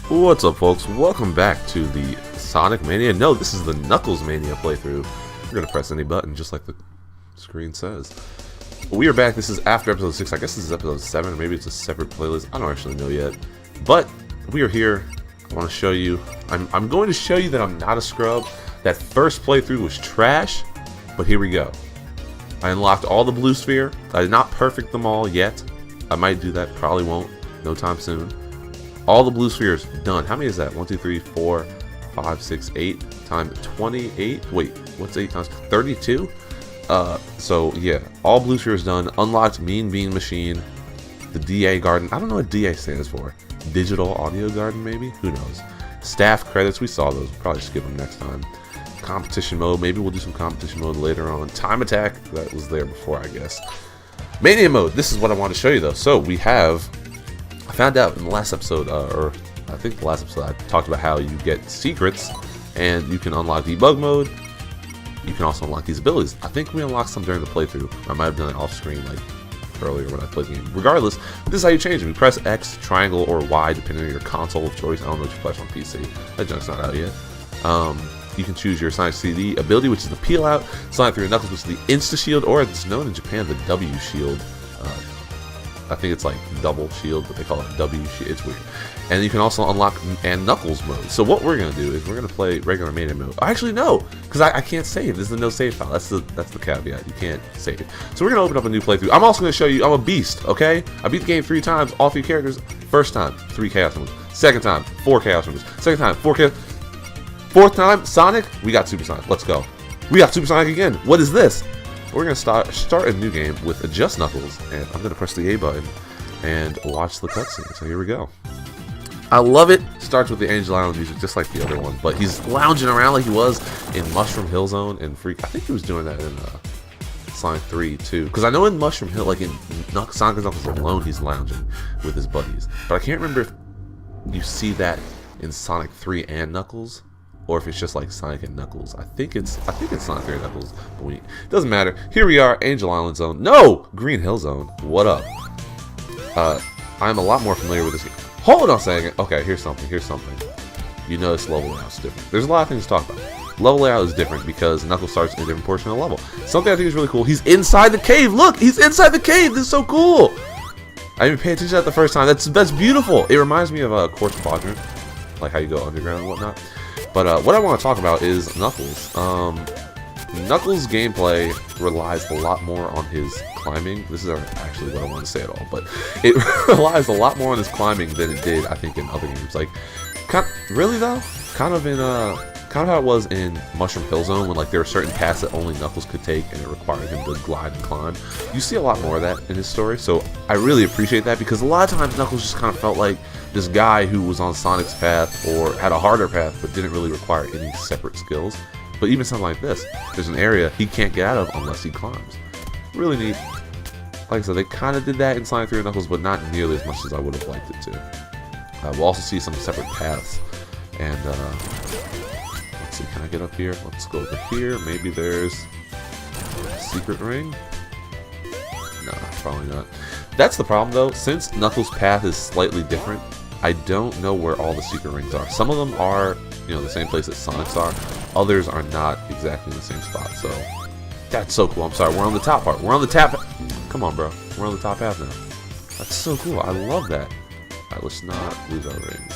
What's up, folks? Welcome back to the Sonic Mania. No, this is the Knuckles Mania playthrough. You're gonna press any button, just like the screen says. We are back. This is after episode 6. I guess this is episode 7, or maybe it's a separate playlist. I don't actually know yet. But we are here. I want to show you. I'm going to show you that I'm not a scrub. That first playthrough was trash, but here we go. I unlocked all the blue sphere. I did not perfect them all yet. I might do that. Probably won't. No time soon. All the blue spheres done. How many is that? 1, 2, 3, 4, 5, 6, 8 times 28. Wait, what's 8 times 32? So yeah, all blue spheres done. Unlocked Mean Bean Machine. The DA Garden. I don't know what DA stands for. Digital Audio Garden, maybe? Who knows? Staff credits. We saw those. We'll probably skip them next time. Competition mode. Maybe we'll do some competition mode later on. Time attack. That was there before, I guess. Mania mode. This is what I want to show you, though. So we have. I found out in the last episode, or I think the last episode, I talked about how you get secrets and you can unlock debug mode. You can also unlock these abilities. I think we unlocked some during the playthrough. I might have done it off screen like earlier when I played the game. Regardless, this is how you change it. We press X, triangle, or Y depending on your console of choice. I don't know what you play on PC. That junk's not out yet. You can choose your Sonic CD ability, which is the peel out, Sonic 3 and Knuckles, which is the Insta Shield, or it's known in Japan the W Shield. I think it's like double shield, but they call it W shield. It's weird. And you can also unlock and Knuckles mode. So what we're gonna do is we're gonna play regular Mania mode. Actually, no, because I can't save. This is a no save file. That's the caveat. You can't save. So we're gonna open up a new playthrough. I'm also gonna show you. I'm a beast. Okay, I beat the game 3 times, all 3 characters. First time, 3 Chaos Emeralds. Second time, 4 Chaos Emeralds. Second time, 4 Chaos. Fourth time, Sonic. We got Super Sonic. Let's go. We got Super Sonic again. What is this? We're going to start a new game with just Knuckles, and I'm going to press the A button and watch the cutscene. So here we go. I love it. Starts with the Angel Island music, just like the other one, but he's lounging around like he was in Mushroom Hill Zone and Freak. I think he was doing that in Sonic 3 too, because I know in Mushroom Hill, like in Sonic and Knuckles alone, he's lounging with his buddies. But I can't remember if you see that in Sonic 3 and Knuckles, or if it's just like Sonic and Knuckles. I think it's Sonic 3 and Knuckles, but it doesn't matter. Here we are, Angel Island Zone. No! Green Hill Zone. What up? I'm a lot more familiar with this game. Hold on a second. Okay, here's something. You notice level layout's different. There's a lot of things to talk about. Level layout is different because Knuckles starts in a different portion of the level. Something I think is really cool. He's inside the cave. Look, he's inside the cave. This is so cool. I didn't pay attention to that the first time. That's beautiful. It reminds me of a Quartz Quadrant, like how you go underground and whatnot. But what I want to talk about is Knuckles. Knuckles' gameplay relies a lot more on his climbing. This isn't actually what I want to say at all, but it relies a lot more on his climbing than it did, I think, in other games. Like, really though, kind of how it was in Mushroom Hill Zone, when like there were certain paths that only Knuckles could take, and it required him to glide and climb. You see a lot more of that in his story, so I really appreciate that, because a lot of times Knuckles just kind of felt like this guy who was on Sonic's path or had a harder path but didn't really require any separate skills. But even something like this, there's an area he can't get out of unless he climbs. Really neat. Like I said, they kind of did that in Sonic 3 and Knuckles, but not nearly as much as I would have liked it to. We'll also see some separate paths. And let's see, can I get up here? Let's go over here. Maybe there's a secret ring? Nah, probably not. That's the problem though. Since Knuckles' path is slightly different, I don't know where all the secret rings are. Some of them are, the same place that Sonic's are. Others are not exactly in the same spot. So that's so cool. I'm sorry, we're on the top part. We're on the top. Come on, bro. We're on the top half now. That's so cool. I love that. Alright, let's not lose our rings.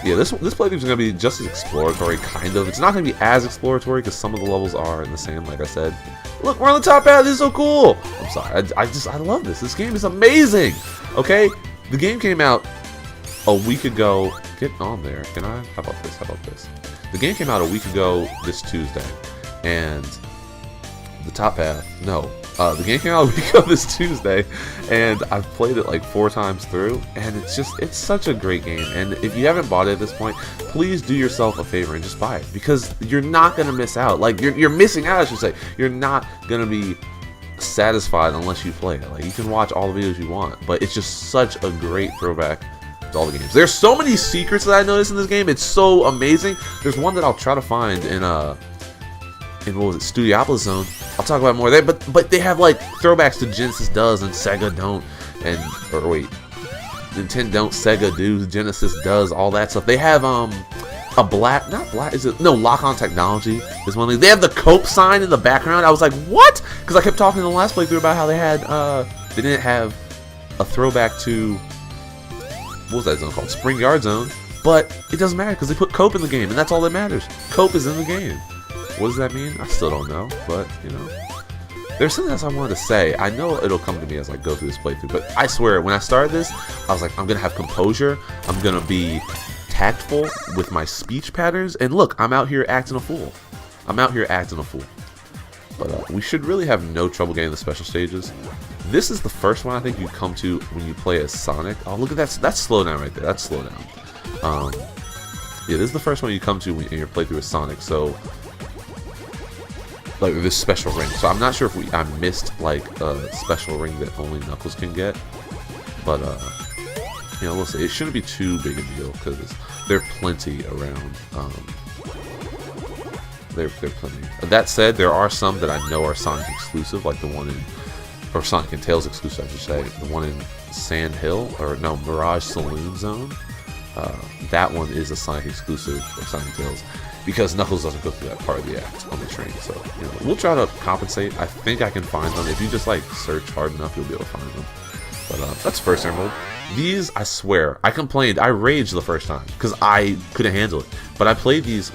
Yeah, this playthrough is going to be just as exploratory, kind of. It's not going to be as exploratory because some of the levels are in the same, like I said. Look, we're on the top half. This is so cool. I'm sorry. I love this. This game is amazing. Okay? The game came out a week ago. Get on there. Can I? How about this? How about this? The game came out a week ago this Tuesday. And the top half. No. The game came out a week ago this Tuesday, and I've played it like 4 times through, and it's such a great game. And if you haven't bought it at this point, please do yourself a favor and just buy it, because you're not gonna miss out. Like you're missing out, I should say. You're not gonna be satisfied unless you play it. Like, you can watch all the videos you want, but it's just such a great throwback to all the games. There's so many secrets that I noticed in this game. It's so amazing. There's one that I'll try to find in what was it, Studiopolis Zone. I'll talk about more there, but they have like throwbacks to Genesis does and Sega don't, and or wait, Nintendo, Sega do, Genesis does, all that stuff. They have a black, not black, is it? No, lock-on technology is one thing. They have the Cope sign in the background. I was like, what? Because I kept talking in the last playthrough about how they had, they didn't have a throwback to, what was that zone called? Spring Yard Zone. But it doesn't matter because they put Cope in the game, and that's all that matters. Cope is in the game. What does that mean? I still don't know, but, you know. There's something else I wanted to say. I know it'll come to me as I go through this playthrough, but I swear, when I started this, I was like, I'm going to have composure. I'm going to be tactful with my speech patterns. And look, I'm out here acting a fool. But we should really have no trouble getting the special stages. This is the first one I think you come to when you play as Sonic. Oh, look at that. That's slowdown right there. That's slowdown. Yeah, this is the first one you come to in your playthrough as Sonic. So, like this special ring. So I'm not sure if I missed like a special ring that only Knuckles can get. But you know, we'll see. It shouldn't be too big a deal because there are plenty around. There are plenty. That said, there are some that I know are Sonic exclusive, like the one in, or Sonic and Tails exclusive, I should say. The one in Sand Hill, or no, Mirage Saloon Zone. That one is a Sonic exclusive for Sonic Tails because Knuckles doesn't go through that part of the act on the train. So, you know, we'll try to compensate. I think I can find them. If you just like search hard enough, you'll be able to find them. But that's first emerald. These, I swear, I complained. I raged the first time because I couldn't handle it. But I played these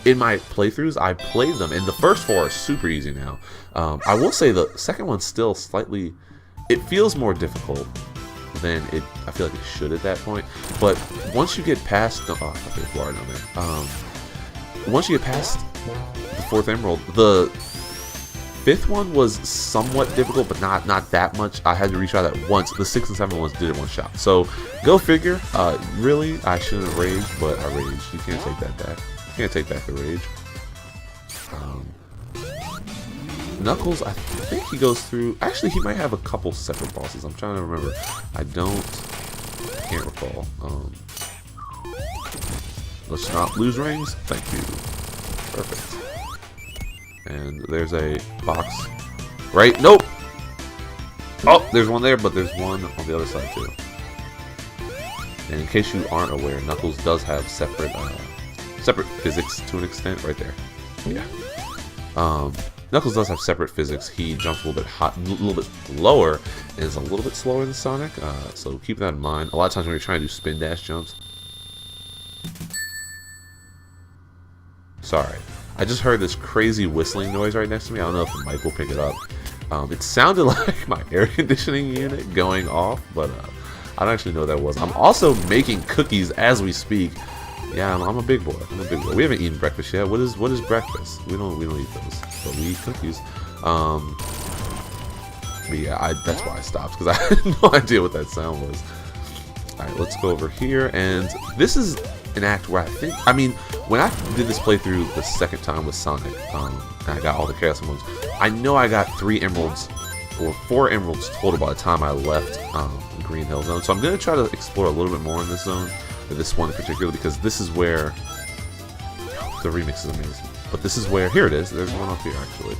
in my playthroughs. I played them, and the first 4 are super easy now. I will say the second one's still slightly. It feels more difficult than I feel like it should at that point. But once you get past the water down there. Once you get past the 4th emerald, the 5th one was somewhat difficult, but not that much. I had to retry that once. The 6th and 7th ones did it one shot. So go figure. Really, I shouldn't have raged, but I raged. You can't take that back. You can't take back the rage. Knuckles, I think he goes through. Actually, he might have a couple separate bosses. I'm trying to remember. I can't recall. Let's not lose rings. Thank you. Perfect. And there's a box. Right? Nope. Oh, there's one there, but there's one on the other side too. And in case you aren't aware, Knuckles does have separate physics to an extent. Right there. Yeah. Knuckles does have separate physics. He jumps a little bit lower, and is a little bit slower than Sonic. So keep that in mind. A lot of times when you're trying to do spin dash jumps. Sorry, I just heard this crazy whistling noise right next to me. I don't know if the mic will pick it up. It sounded like my air conditioning unit going off, but I don't actually know what that was. I'm also making cookies as we speak. Yeah, I'm a big boy. We haven't eaten breakfast yet. What is breakfast? We don't eat those, but we eat cookies. But yeah, that's why I stopped, because I had no idea what that sound was. All right, let's go over here, and this is an act where I mean, when I did this playthrough the second time with Sonic, and I got all the Chaos Emeralds, I know I got 3 emeralds, or 4 emeralds total by the time I left Green Hill Zone. So I'm going to try to explore a little bit more in this zone, or this one in particular, because this is where the remix is amazing. But this is where, here it is, there's one up here actually.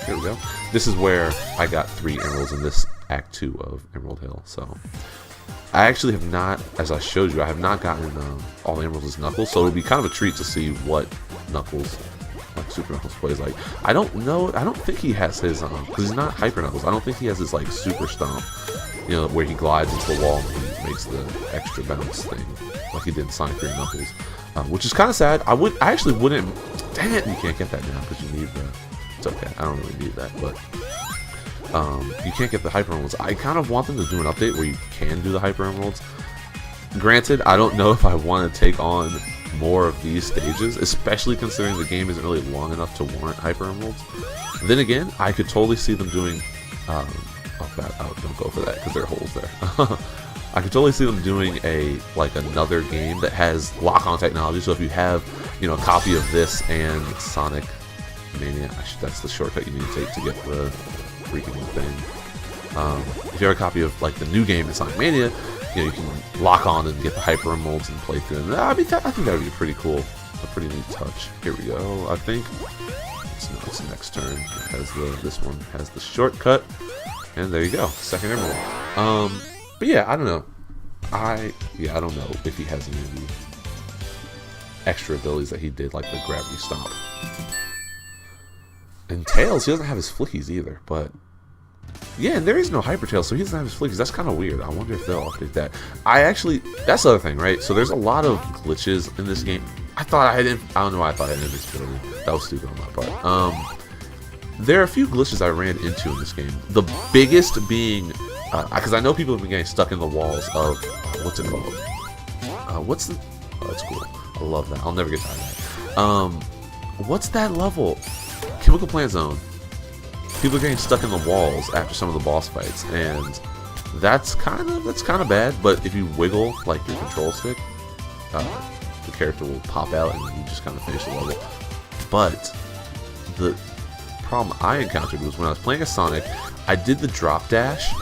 Here we go. This is where I got 3 emeralds in this Act 2 of Emerald Hill. So I actually have not, as I showed you, I have not gotten all the emeralds as Knuckles, so it'll be kind of a treat to see what Knuckles, like Super Knuckles, plays like. I don't know, I don't think he has his, because he's not Hyper Knuckles, I don't think he has his like Super Stomp, you know, where he glides into the wall and he makes the extra bounce thing, like he did in Sonic 3 Knuckles, which is kind of sad. I actually wouldn't, dang it, you can't get that now because you need the, it's okay, I don't really need that, but you can't get the Hyper Emeralds. I kind of want them to do an update where you can do the Hyper Emeralds. Granted, I don't know if I want to take on more of these stages, especially considering the game isn't really long enough to warrant Hyper Emeralds. Then again, I could totally see them doing, don't go for that because there are holes there. I could totally see them doing another game that has lock-on technology. So if you have, you know, a copy of this and Sonic Mania, that's the shortcut you need to take to get the freaking thing. If you have a copy of like the new game in Sonic Mania, you know, you can lock on and get the Hyper Emeralds and play through them. I mean, I think that would be pretty cool, a pretty neat touch. Here we go. I think it's the next turn. It has this one has the shortcut, and there you go, second emerald. But yeah, I don't know. I don't know if he has any of the extra abilities that he did, like the gravity stomp. And Tails, he doesn't have his flickies either, but yeah, and there is no Hyper Tails, so he doesn't have his flickies. That's kind of weird. I wonder if they'll update that. That's the other thing, right? So there's a lot of glitches in this game. I don't know why I thought I had invincibility. That was stupid on my part. There are a few glitches I ran into in this game. The biggest being, because I know people have been getting stuck in the walls of, what's it called? Oh, that's cool. I love that. I'll never get tired of that. What's that level? Chemical Plant Zone. People are getting stuck in the walls after some of the boss fights, and that's kind of bad. But if you wiggle like your control stick, the character will pop out and you just kind of finish the level. But the problem I encountered was when I was playing as Sonic, I did the drop dash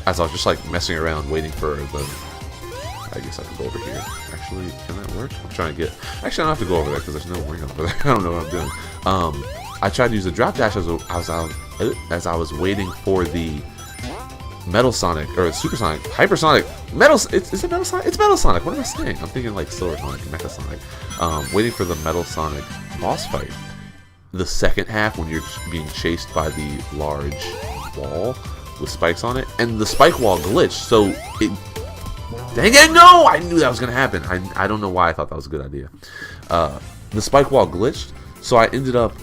as I was just like messing around waiting for the. I guess I can go over here. Actually, can that work? I'm trying to get. Actually, I don't have to go over there because there's no ring over there. I don't know what I'm doing. I tried to use the drop dash as I was waiting for the Metal Sonic or Super Sonic, Hyper Sonic, Metal. Is it Metal Sonic? It's Metal Sonic. What am I saying? I'm thinking like Silver Sonic, Mecha Sonic. Waiting for the Metal Sonic boss fight. The second half when you're being chased by the large wall with spikes on it, and the spike wall glitched. So it. Dang it! No, I knew that was gonna happen. I don't know why I thought that was a good idea. The spike wall glitched, so I ended up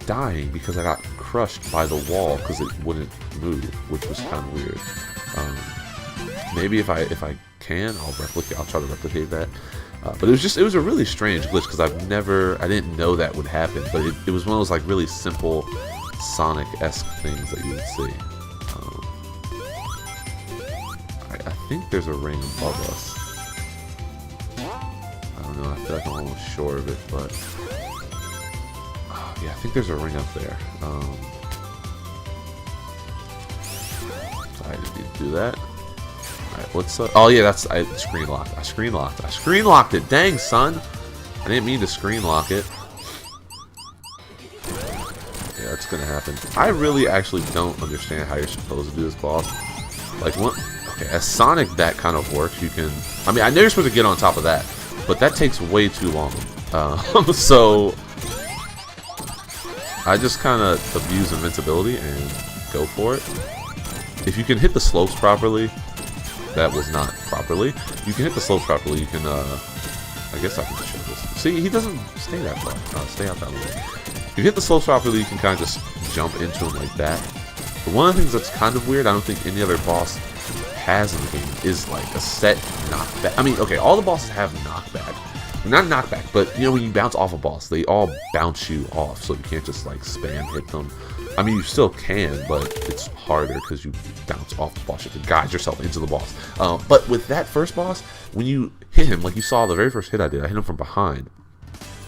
dying because I got crushed by the wall because it wouldn't move, which was kind of weird. Maybe if I can, I'll try to replicate that. But it was a really strange glitch because I didn't know that would happen. But it was one of those like really simple Sonic-esque things that you would see. I think there's a ring above us. I don't know. I feel like I'm almost sure of it, but yeah, I think there's a ring up there. So I just need to do that. Alright, what's up? Oh yeah, I screen locked. I screen locked it. Dang, son. I didn't mean to screen lock it. Yeah, that's gonna happen. I really actually don't understand how you're supposed to do this boss. Like what? Okay, as Sonic that kind of works. You can. I mean, I know you're supposed to get on top of that, but that takes way too long. So I just kind of abuse invincibility and go for it. If you can hit the slopes properly, that was not properly. You can hit the slopes properly. You can. I guess I can just show this. See, he doesn't stay that far. Stay out that way. If you hit the slopes properly, you can kind of just jump into him like that. But one of the things that's kind of weird, I don't think any other boss has in the game, is like a set knockback. I mean, okay, all the bosses have knockback. Not knockback, but you know when you bounce off a boss, they all bounce you off, so you can't just like spam hit them. I mean, you still can, but it's harder because you bounce off the boss. You have to guide yourself into the boss. But with that first boss, when you hit him, like you saw the very first hit I did, I hit him from behind,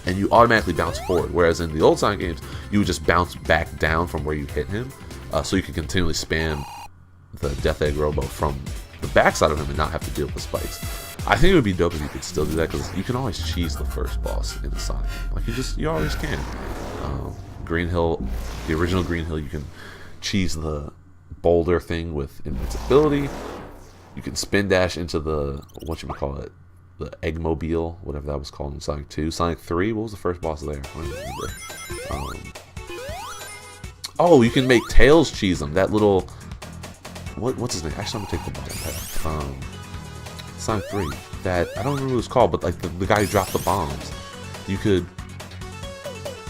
and you automatically bounce forward. Whereas in the old Sonic games, you would just bounce back down from where you hit him, so you can continually spam the Death Egg Robo from the backside of him and not have to deal with the spikes. I think it would be dope if you could still do that because you can always cheese the first boss in the Sonic game. Like you always can. Green Hill, the original Green Hill, you can cheese the boulder thing with invincibility. You can spin dash into the the Eggmobile, whatever that was called in Sonic 2. Sonic 3, what was the first boss there? I don't remember. Oh, you can make Tails cheese them. That little what's his name? Actually, I'm gonna take the bottom path. Sonic 3. That I don't remember what it was called, but like the guy who dropped the bombs. You could,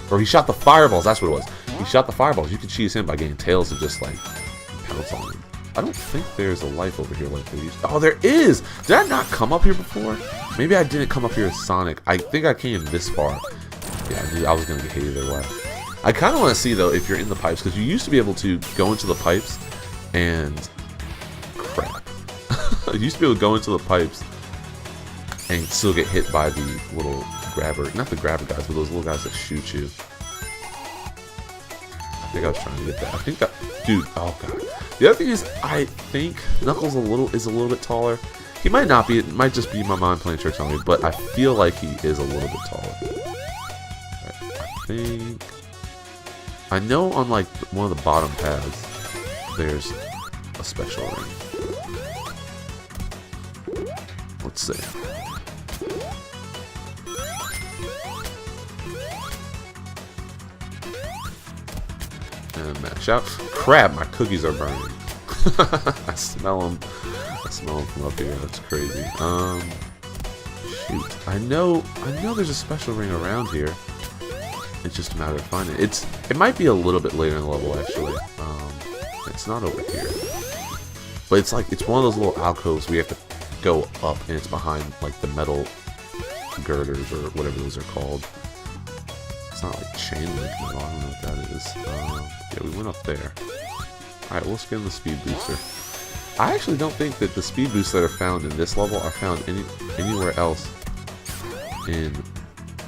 or he shot the fireballs. That's what it was. He shot the fireballs. You could cheese him by getting Tails to just like pounce on him. I don't think there's a life over here like there used to. Oh, there is! Did I not come up here before? Maybe I didn't come up here as Sonic. I think I came this far. Yeah, I knew I was gonna get hit either way. I kind of want to see though if you're in the pipes, because you used to be able to go into the pipes and crap. You used to be able to go into the pipes and still get hit by the little grabber, not the grabber guys, but those little guys that shoot you. I think I was trying to get that. I think that, dude. Oh god. The other thing is, I think Knuckles is a little bit taller. He might not be. It might just be my mind playing tricks on me, but I feel like he is a little bit taller. Right, I think. I know on like one of the bottom paths, there's a special ring. Let's see. And mash out. Crap, my cookies are burning. I smell them. I smell them from up here. That's crazy. Shoot. I know there's a special ring around here. It's just a matter of finding it. It might be a little bit later in the level, actually. It's not over here. But it's like, it's one of those little alcoves we have to go up, and it's behind, like, the metal girders, or whatever those are called. It's not like chain link metal, I don't know what that is. Yeah, we went up there. Alright, we'll spin the speed booster. I actually don't think that the speed boosts that are found in this level are found anywhere else in...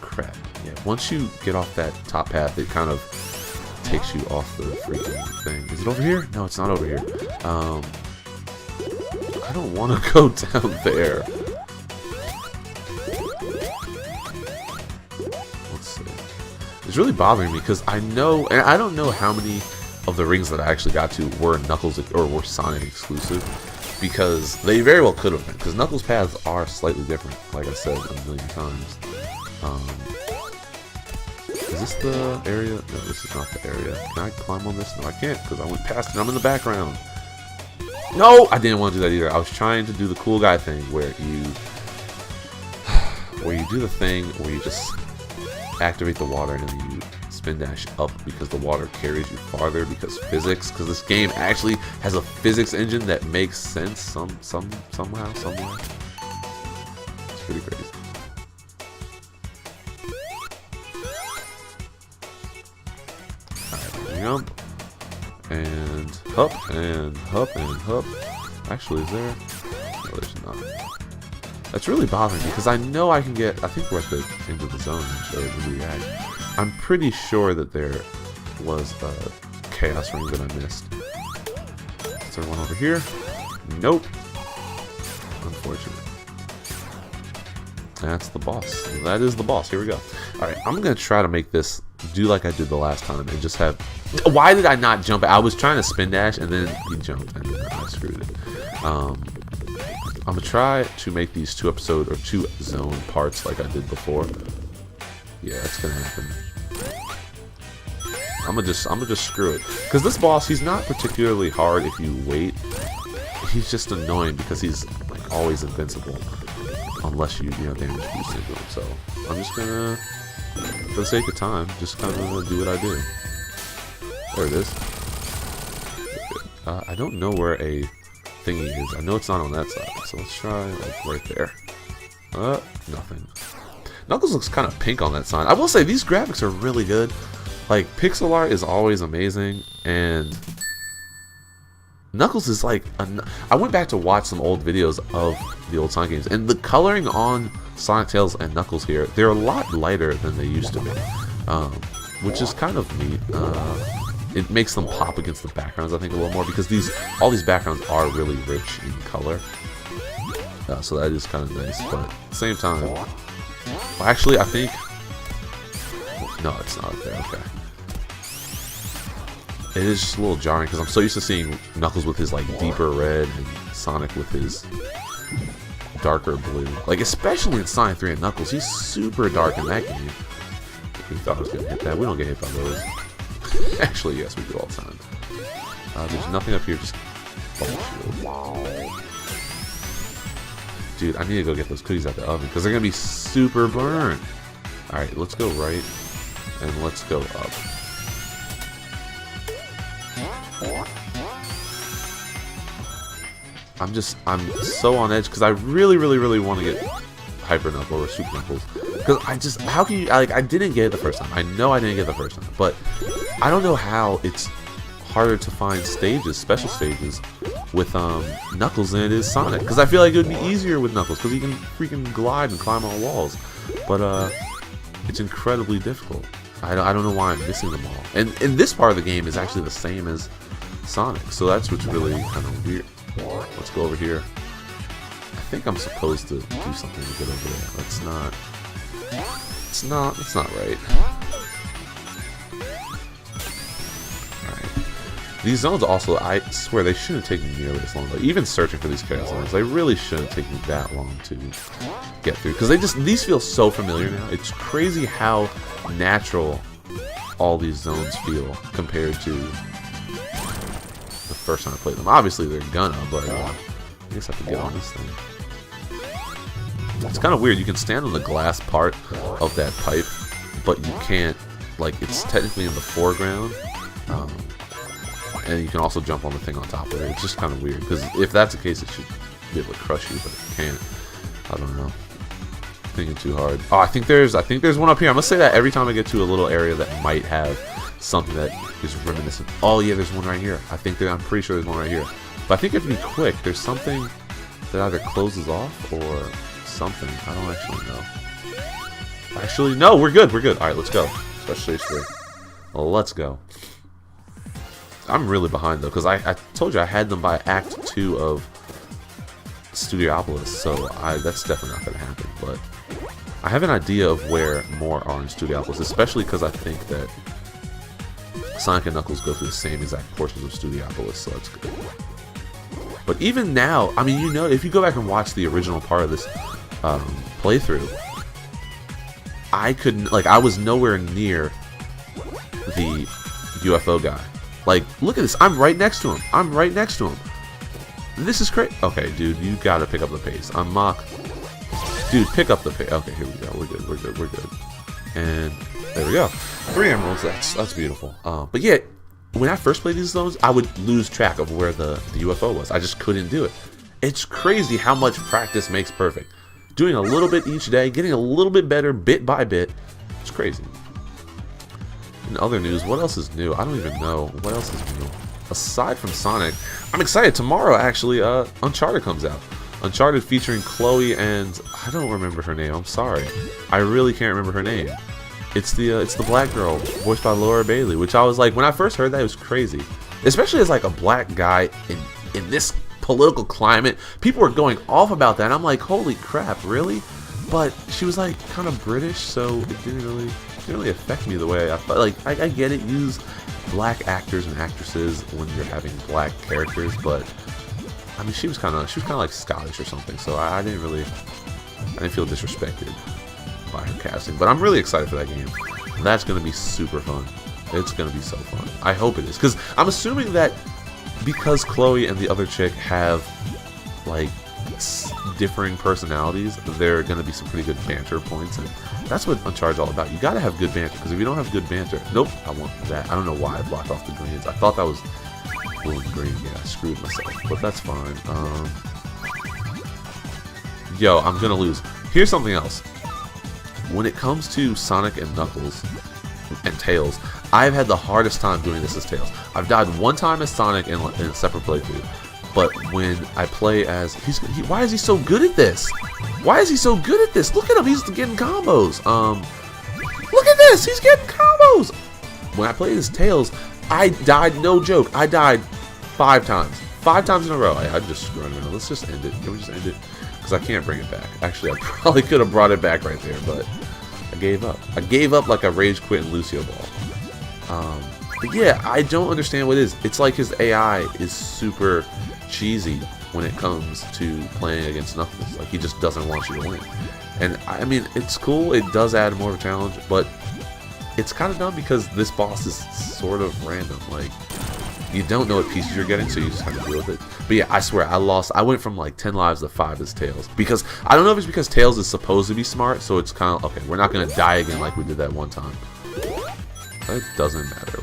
Crap. Yeah, once you get off that top path, it kind of takes you off the freaking thing. Is it over here? No, it's not over here. I don't want to go down there. Let's see. It's really bothering me because I know, and I don't know how many of the rings that I actually got to were Knuckles or were Sonic exclusive, because they very well could have been, because Knuckles paths are slightly different, like I said a million times. Is this the area? No, this is not the area. Can I climb on this? No, I can't, because I went past it. I'm in the background. No, I didn't want to do that either. I was trying to do the cool guy thing where you do the thing where you just activate the water and then you spin dash up because the water carries you farther because physics. Because this game actually has a physics engine that makes sense somehow, somewhere. It's pretty crazy. Alright, jump. And hup, and hup, and hup. Actually, is there? No, there's not. That's really bothering me, because I know I can get... I think we're at the end of the zone, actually, when we react. I'm pretty sure that there was a chaos ring that I missed. Is there one over here? Nope. Unfortunate. That's the boss. That is the boss. Here we go. Alright, I'm going to try to make this do like I did the last time and just have... Why did I not jump? I was trying to spin dash and then he jumped and I screwed it. I'm going to try to make these 2 zone parts like I did before. Yeah, that's going to happen. I'm gonna just screw it. Because this boss, he's not particularly hard if you wait. He's just annoying because he's like always invincible. Unless you damage boost into him. So I'm just gonna, for the sake of time, just kind of do what I do. There it is. I don't know where a thingy is. I know it's not on that side. So let's try like right there. Nothing. Knuckles looks kind of pink on that side. I will say these graphics are really good. Like pixel art is always amazing, and Knuckles is like I went back to watch some old videos of the old Sonic games, and the coloring on Sonic, Tails, and Knuckles here, they're a lot lighter than they used to be, which is kind of neat. It makes them pop against the backgrounds, I think, a little more, because all these backgrounds are really rich in color. So that is kind of nice, but at the same time, well, actually, I think... No, it's not up there, okay. It is just a little jarring, because I'm so used to seeing Knuckles with his, like, deeper red, and Sonic with his darker blue. Like, especially in Sonic 3 and Knuckles, he's super dark in that game. We thought I was going to hit that. We don't get hit by those. Actually, yes, we do all the time. There's nothing up here, just... Wow. Dude, I need to go get those cookies out the oven, because they're going to be super burnt. Alright, let's go right, and let's go up. I'm so on edge, because I really want to get Hyper Knuckles or Super Knuckles. Because how can you, like, I didn't get it the first time. I know I didn't get it the first time, but I don't know how it's harder to find stages, special stages, with Knuckles than it is Sonic. Because I feel like it would be easier with Knuckles, because he can freaking glide and climb on walls. But it's incredibly difficult. I don't know why I'm missing them all. And this part of the game is actually the same as Sonic, so that's what's really kind of weird. Let's go over here. I think I'm supposed to do something to get over there. That's not... It's not right. Alright. These zones also, I swear, they shouldn't take me nearly as long. Like, even searching for these chaos zones, they really shouldn't take me that long to get through. Because these feel so familiar now. It's crazy how natural all these zones feel compared to the first time I played them. Obviously, they're gonna, but I guess I have to get on this thing. It's kind of weird. You can stand on the glass part of that pipe, but you can't, like, it's technically in the foreground. And you can also jump on the thing on top of it. It's just kind of weird, because if that's the case, it should be able to crush you, but it can't. I don't know. Thinking too hard. Oh, I think there's one up here. I'm gonna say that every time I get to a little area that might have something that is reminiscent. Oh yeah, there's one right here. I'm pretty sure there's one right here. But I think if you be quick, there's something that either closes off or something. I don't actually know. Actually, no, we're good. We're good. All right, let's go. Special stage 3. Well, let's go. I'm really behind though, because I told you I had them by Act 2 of Studiopolis, so that's definitely not going to happen. But I have an idea of where more are in Studiopolis, especially because I think that Sonic and Knuckles go through the same exact portions of Studiopolis, so that's good. But even now, I mean, you know, if you go back and watch the original part of this playthrough, I couldn't, like, I was nowhere near the UFO guy. Like, look at this. I'm right next to him. I'm right next to him. This is crazy. Okay, dude, you gotta pick up the pace. I'm mock. Dude, pick up the pace. Okay, here we go. We're good. We're good. We're good. And there we go. 3 emeralds. That's beautiful. But yeah, when I first played these zones, I would lose track of where the UFO was. I just couldn't do it. It's crazy how much practice makes perfect. Doing a little bit each day, getting a little bit better bit by bit. It's crazy. In other news, what else is new? I don't even know. What else is new? Aside from Sonic, I'm excited. Tomorrow, actually, Uncharted comes out. Uncharted featuring Chloe and I don't remember her name. I'm sorry. I really can't remember her name. It's the black girl voiced by Laura Bailey, which I was like, when I first heard that, it was crazy. Especially as like a black guy in this political climate. People were going off about that. And I'm like, holy crap, really? But she was like kind of British, so it didn't really affect me the way I thought. Like, I get it, use black actors and actresses when you're having black characters, but I mean, she was kind of like Scottish or something, so I didn't feel disrespected by her casting. But I'm really excited for that game. That's gonna be super fun. It's gonna be so fun. I hope it is, because I'm assuming that because Chloe and the other chick have like differing personalities, there are gonna be some pretty good banter points, and that's what Uncharted's all about. You gotta have good banter, because if you don't have good banter, nope, I want that. I don't know why I blocked off the greens. I thought that was blue and green. Yeah, I screwed myself, but that's fine. Yo, I'm gonna lose. Here's something else. When it comes to Sonic and Knuckles and Tails, I've had the hardest time doing this as Tails. I've died one time as Sonic in a separate playthrough. But when I play as... why is he so good at this? Why is he so good at this? Look at him. He's getting combos. Look at this. He's getting combos. When I played as Tails, I died, no joke. I died 5 times. 5 times in a row. I'm just screwing around. Let's just end it. Can we just end it? Because I can't bring it back. Actually, I probably could have brought it back right there, but I gave up. I gave up like a Rage Quit and Lucio ball. But yeah, I don't understand what it is. It's like his AI is super cheesy when it comes to playing against Knuckles. Like, he just doesn't want you to win. And I mean, it's cool, it does add more of a challenge, but it's kind of dumb because this boss is sort of random. Like, you don't know what pieces you're getting, so you just have to deal with it. But yeah, I swear, I went from like 10 lives to 5 as Tails, because I don't know if it's because Tails is supposed to be smart, so it's kind of, okay, we're not going to die again like we did that one time. It doesn't matter.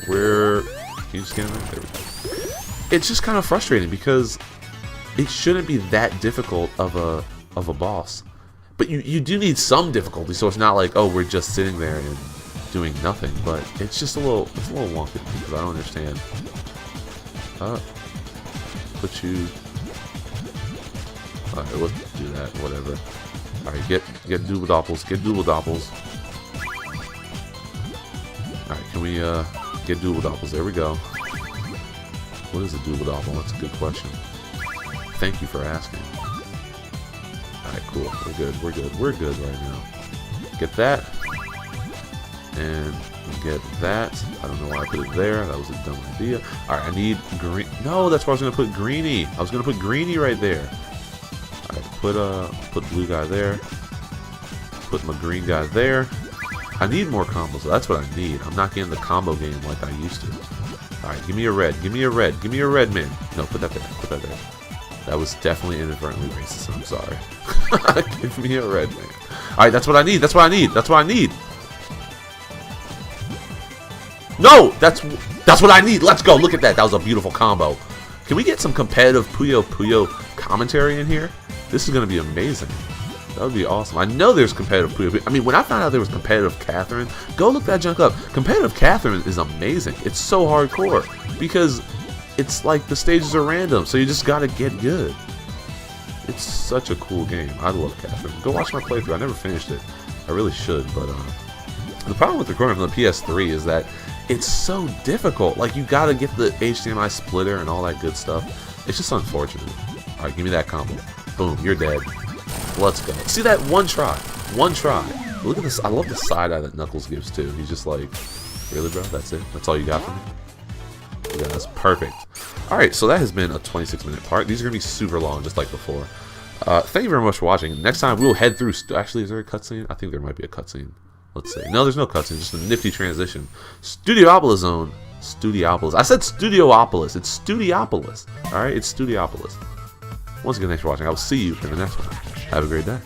We're can you just get in there? There we go. It's just kind of frustrating because it shouldn't be that difficult of a boss. But you do need some difficulty, so it's not like, oh, we're just sitting there and doing nothing. But it's just a little wonky because I don't understand. Put you. Alright, we'll do that. Whatever. Alright, get double doppels. Get double doppels. Alright, can we get double doppels? There we go. What is a double doppel? That's a good question. Thank you for asking. Alright, cool. We're good. We're good. We're good right now. Get that. And Get that. I don't know why I put it there. That was a dumb idea. Alright, I need green. No, that's where I was going to put Greenie. I was going to put Greenie right there. Alright, put blue guy there. Put my green guy there. I need more combos. That's what I need. I'm not getting the combo game like I used to. Alright, give me a red. Give me a red. Give me a red, man. No, put that there. Put that there. That was definitely inadvertently racist. I'm sorry. Give me a red, man. Alright, that's what I need. That's what I need. That's what I need. No! That's what I need. Let's go. Look at that. That was a beautiful combo. Can we get some competitive Puyo Puyo commentary in here? This is going to be amazing. That would be awesome. I know there's competitive Puyo. I mean, when I found out there was competitive Catherine, go look that junk up. Competitive Catherine is amazing. It's so hardcore because it's like the stages are random, so you just got to get good. It's such a cool game. I love Catherine. Go watch my playthrough. I never finished it. I really should, but the problem with recording from the PS3 is that it's so difficult. Like, you gotta get the HDMI splitter and all that good stuff. It's just unfortunate. Alright, give me that combo. Boom, you're dead. Let's go. See that? One try. One try. Look at this. I love the side eye that Knuckles gives, too. He's just like, really, bro? That's it? That's all you got for me? Yeah, that's perfect. Alright, so that has been a 26-minute part. These are gonna be super long, just like before. Thank you very much for watching. Next time, we'll head through... Actually, is there a cutscene? I think there might be a cutscene. Let's see. No, there's no cutscene. Just a nifty transition. Studiopolis Zone. Studiopolis. I said Studiopolis. It's Studiopolis. Alright? It's Studiopolis. Once again, thanks for watching. I will see you in the next one. Have a great day.